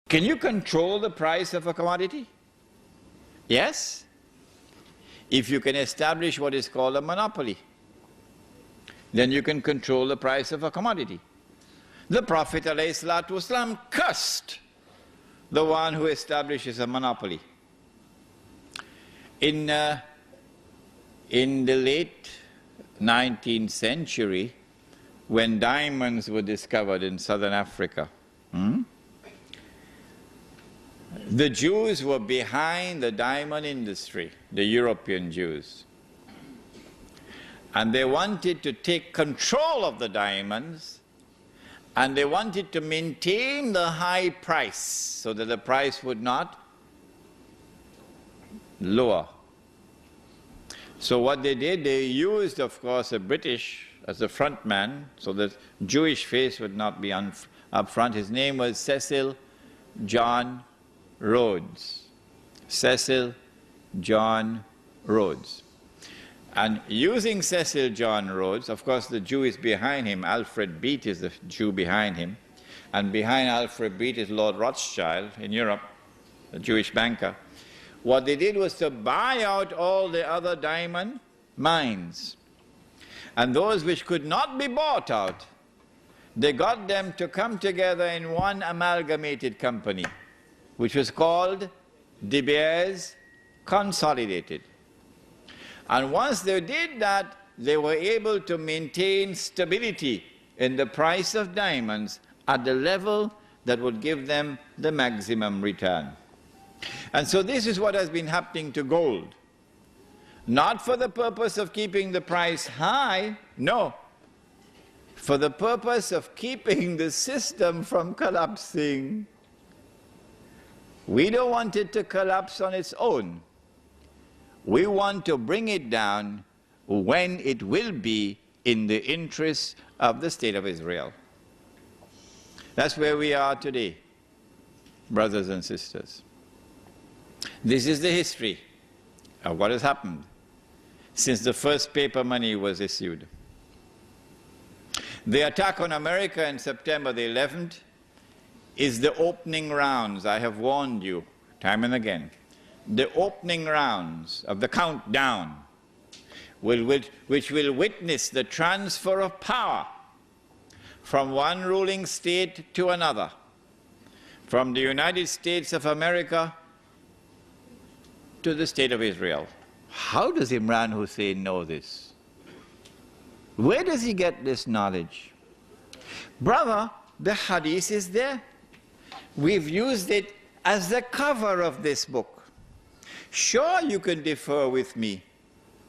Can you control the price of a commodity? Yes, if you can establish what is called a monopoly. Then you can control the price of a commodity. The Prophet ﷺ cursed the one who establishes a monopoly. In the late 19th century, when diamonds were discovered in southern Africa, the Jews were behind the diamond industry, the European Jews. And they wanted to take control of the diamonds, and they wanted to maintain the high price so that the price would not lower. So what they did, they used, of course, a British as the front man, so the Jewish face would not be up front. His name was Cecil John Rhodes. Cecil John Rhodes. And using Cecil John Rhodes, of course the Jew is behind him, Alfred Beat is the Jew behind him, and behind Alfred Beat is Lord Rothschild in Europe, a Jewish banker. What they did was to buy out all the other diamond mines. And those which could not be bought out, they got them to come together in one amalgamated company, which was called De Beers Consolidated. And once they did that, they were able to maintain stability in the price of diamonds at the level that would give them the maximum return. And so this is what has been happening to gold. Not for the purpose of keeping the price high, no. For the purpose of keeping the system from collapsing. We don't want it to collapse on its own. We want to bring it down when it will be in the interests of the State of Israel. That's where we are today, brothers and sisters. This is the history of what has happened since the first paper money was issued. The attack on America on September the 11th is the opening rounds. I have warned you time and again. The opening rounds of the countdown, which will witness the transfer of power from one ruling state to another, from the United States of America to the State of Israel. How does Imran Hosein know this? Where does he get this knowledge? Brother, the hadith is there. We've used it as the cover of this book. Sure, you can differ with me.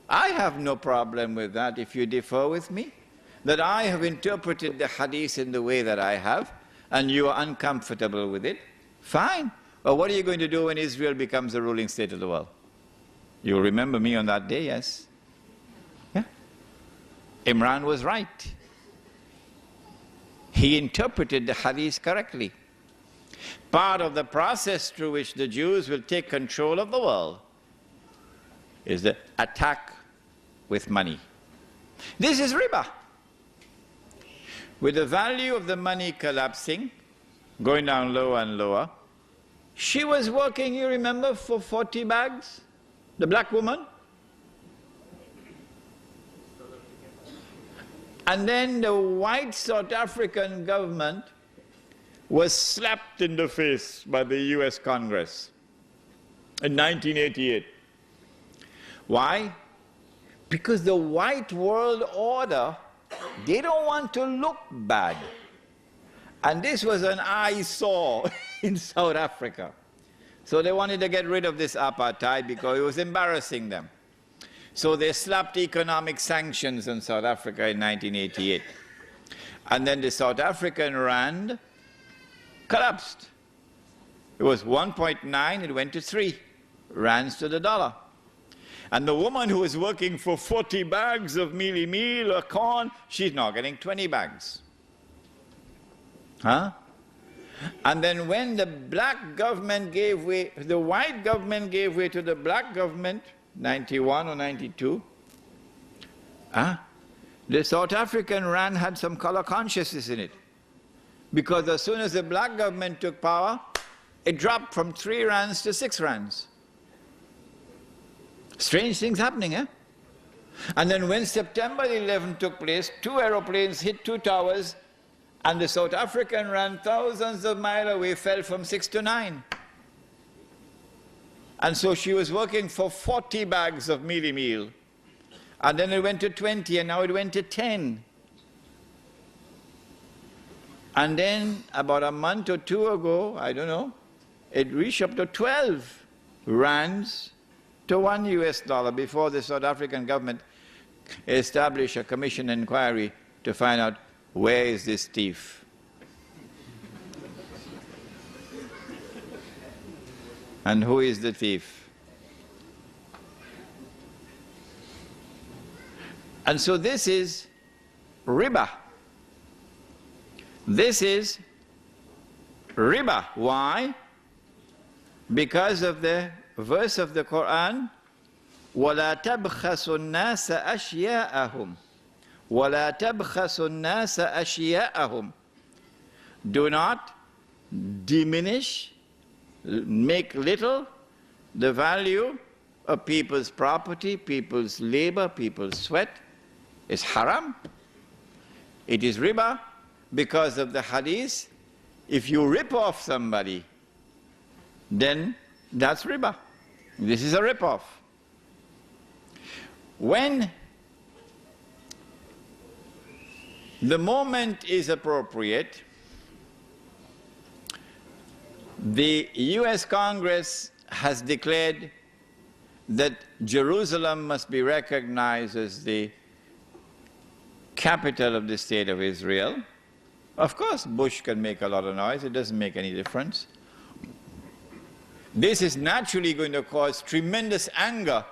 I have no problem with that if you differ with me, that I have interpreted the hadith in the way that I have, and you are uncomfortable with it. Fine. But what are you going to do when Israel becomes the ruling state of the world? You'll remember me on that day, yes? Yeah. Imran was right. He interpreted the hadith correctly. Part of the process through which the Jews will take control of the world is the attack with money. This is riba. With the value of the money collapsing, going down lower and lower, she was working, you remember, for 40 bags, the black woman. And then the white South African government was slapped in the face by the US Congress in 1988. Why? Because the white world order, they don't want to look bad. And this was an eyesore in South Africa. So they wanted to get rid of this apartheid because it was embarrassing them. So they slapped economic sanctions on South Africa in 1988. And then the South African rand collapsed. It was 1.9, it went to 3 rands to the dollar. And the woman who was working for 40 bags of mealie meal or corn, she's now getting 20 bags. Huh? And then when the black government gave way, the white government gave way to the black government, 91 or 92, the South African rand had some color consciousness in it. Because as soon as the black government took power, it dropped from 3 rands to 6 rands. Strange things happening, eh? And then when September 11 took place, 2 aeroplanes hit 2 towers, and the South African rand thousands of miles away fell from 6 to 9. And so she was working for 40 bags of mealie meal. And then it went to 20, and now it went to 10. And then about a month or 2 ago, I don't know, it reached up to 12 rands to $1 US before the South African government established a commission inquiry to find out where is this thief. And who is the thief? And so this is riba. This is riba. Why? Because of the verse of the Quran, وَلَا تَبْخَسُوا النَّاسَ أَشْيَاءَهُمْ وَلَا تَبْخَسُوا النَّاسَ أَشْيَاءَهُمْ. Do not diminish, make little the value of people's property, people's labor, people's sweat. It's haram. It is riba because of the hadith. If you rip off somebody, then that's riba. This is a rip-off. When the moment is appropriate, the US Congress has declared that Jerusalem must be recognized as the capital of the state of Israel. Of course, Bush can make a lot of noise. It doesn't make any difference. This is naturally going to cause tremendous anger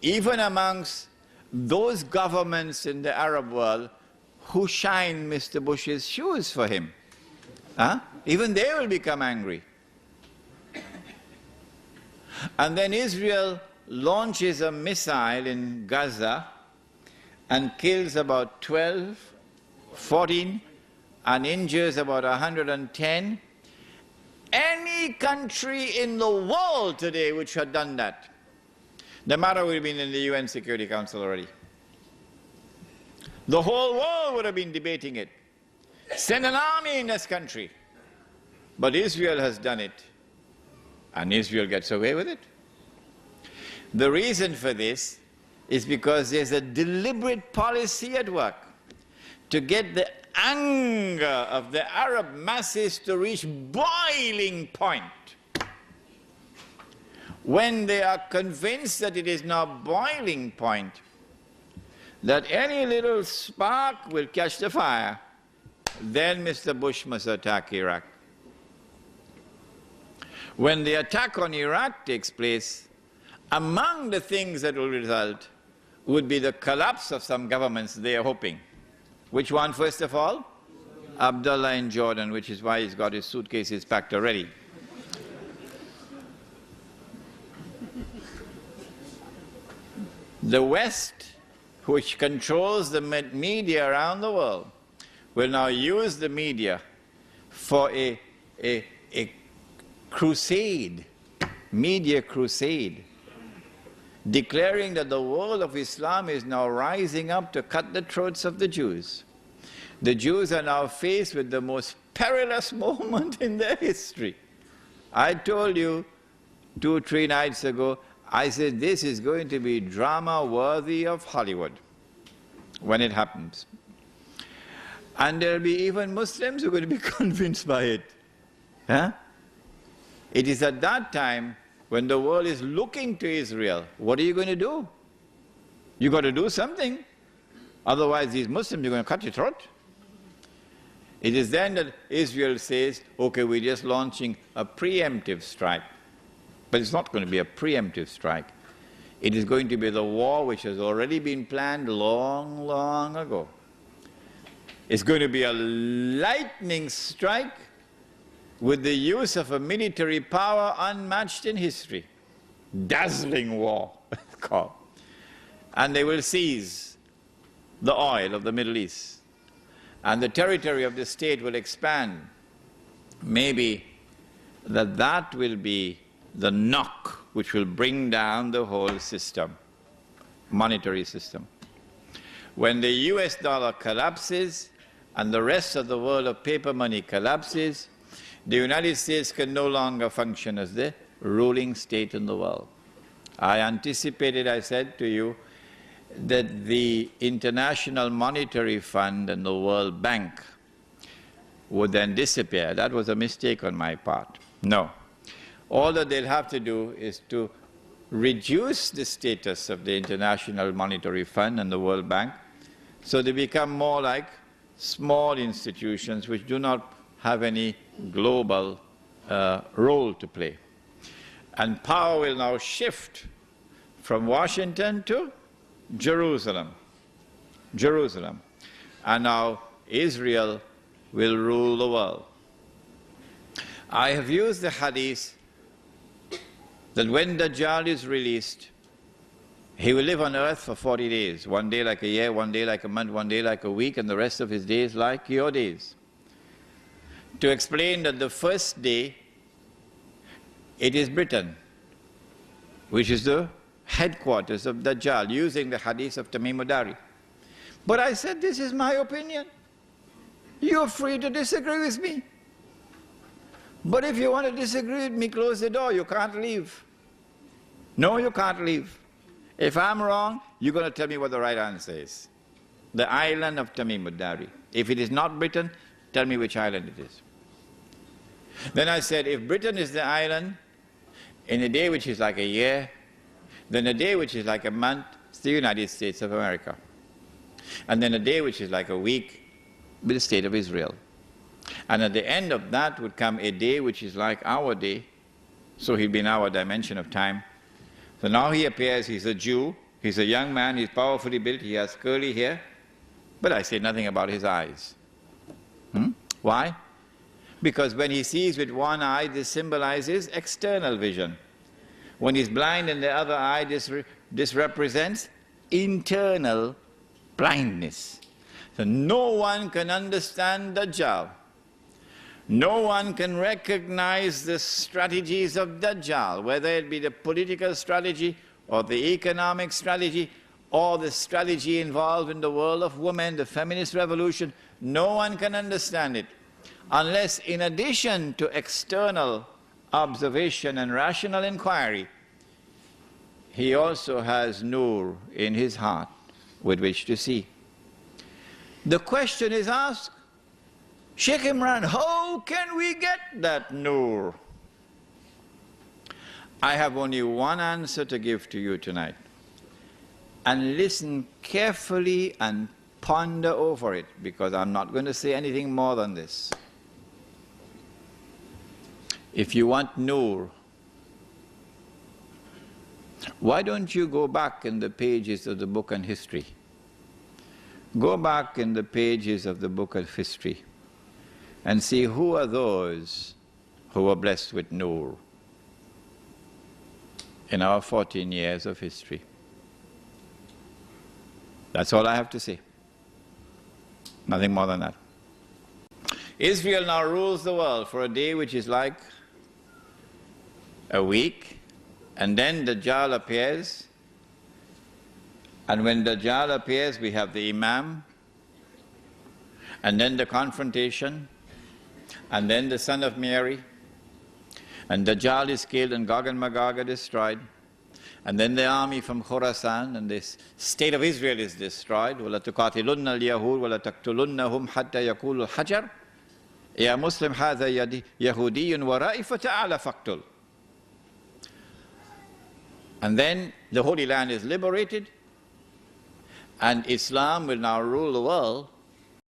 even amongst those governments in the Arab world who shine Mr. Bush's shoes for him. Huh? Even they will become angry. And then Israel launches a missile in Gaza and kills about 12, 14, and injures about 110. Any country in the world today which had done that, the matter would have been in the UN Security Council already. The whole world would have been debating it. Send an army in this country. But Israel has done it, and Israel gets away with it. The reason for this is because there's a deliberate policy at work to get the anger of the Arab masses to reach boiling point. When they are convinced that it is now boiling point, that any little spark will catch the fire, then Mr. Bush must attack Iraq. When the attack on Iraq takes place, among the things that will result would be the collapse of some governments they are hoping. Which one, first of all? Abdullah in Jordan, which is why he's got his suitcases packed already. The West, which controls the media around the world, will now use the media for a crusade, media crusade, declaring that the world of Islam is now rising up to cut the throats of the Jews. The Jews are now faced with the most perilous moment in their history. I told you 2 or 3 nights ago, I said this is going to be drama worthy of Hollywood when it happens. And there will be even Muslims who are going to be convinced by it. Huh? It is at that time when the world is looking to Israel. What are you going to do? You've got to do something. Otherwise these Muslims are going to cut your throat. It is then that Israel says, okay, we're just launching a preemptive strike. But it's not going to be a preemptive strike. It is going to be the war which has already been planned long, long ago. It's going to be a lightning strike with the use of a military power unmatched in history. Dazzling war, called. And they will seize the oil of the Middle East. And the territory of the state will expand. Maybe that will be the knock which will bring down the whole system, monetary system. When the US dollar collapses and the rest of the world of paper money collapses, the United States can no longer function as the ruling state in the world. I anticipated, I said to you, that the International Monetary Fund and the World Bank would then disappear. That was a mistake on my part. No. All that they'll have to do is to reduce the status of the International Monetary Fund and the World Bank so they become more like small institutions which do not have any global role to play. And power will now shift from Washington to Jerusalem. And now Israel will rule the world. I have used the hadith that when Dajjal is released, he will live on earth for 40 days, one day like a year, one day like a month, one day like a week, and the rest of his days like your days. To explain that the first day, it is Britain, which is the headquarters of Dajjal, using the hadith of Tamim Dari. But I said, this is my opinion. You're free to disagree with me. But if you want to disagree with me, close the door. You can't leave. No, you can't leave. If I'm wrong, you're going to tell me what the right answer is. The island of Tamim Dari. If it is not Britain, tell me which island it is. Then I said, if Britain is the island, in a day which is like a year, then a day which is like a month, it's the United States of America. And then a day which is like a week, with the state of Israel. And at the end of that would come a day which is like our day, so he'll be in our dimension of time. So now he appears, he's a Jew, he's a young man, he's powerfully built, he has curly hair, but I say nothing about his eyes. Why? Because when he sees with one eye, this symbolizes external vision. When he's blind in the other eye, this represents internal blindness. So no one can understand Dajjal. No one can recognize the strategies of Dajjal, whether it be the political strategy or the economic strategy or the strategy involved in the world of women, the feminist revolution. No one can understand it unless, in addition to external observation and rational inquiry, he also has nur in his heart with which to see. The question is asked, Sheikh Imran, how can we get that nur? I have only one answer to give to you tonight. And listen carefully and ponder over it, because I'm not going to say anything more than this. If you want nur, why don't you go back in the pages of the book on history? Go back in the pages of the book of history and see who are those who were blessed with nur in our 14 years of history. That's all I have to say. Nothing more than that. Israel now rules the world for a day which is like a week, and then Dajjal appears. And when Dajjal appears, we have the Imam, and then the confrontation, and then the son of Mary, and Dajjal is killed and Gog and Magog are destroyed, and then the army from Khorasan and this state of Israel is destroyed. وَلَا تُقَاتِلُنَّ الْيَهُودَ وَلَا تَقْتُلُنَّهُمْ حَتَّى يَقُولُوا الْحَجَرُ يَا مُسْلِمْ هَذَا يَهُودِيٌّ وَرَائِي فَتَعَالَ فَاقْتُلْ. And then the Holy Land is liberated, and Islam will now rule the world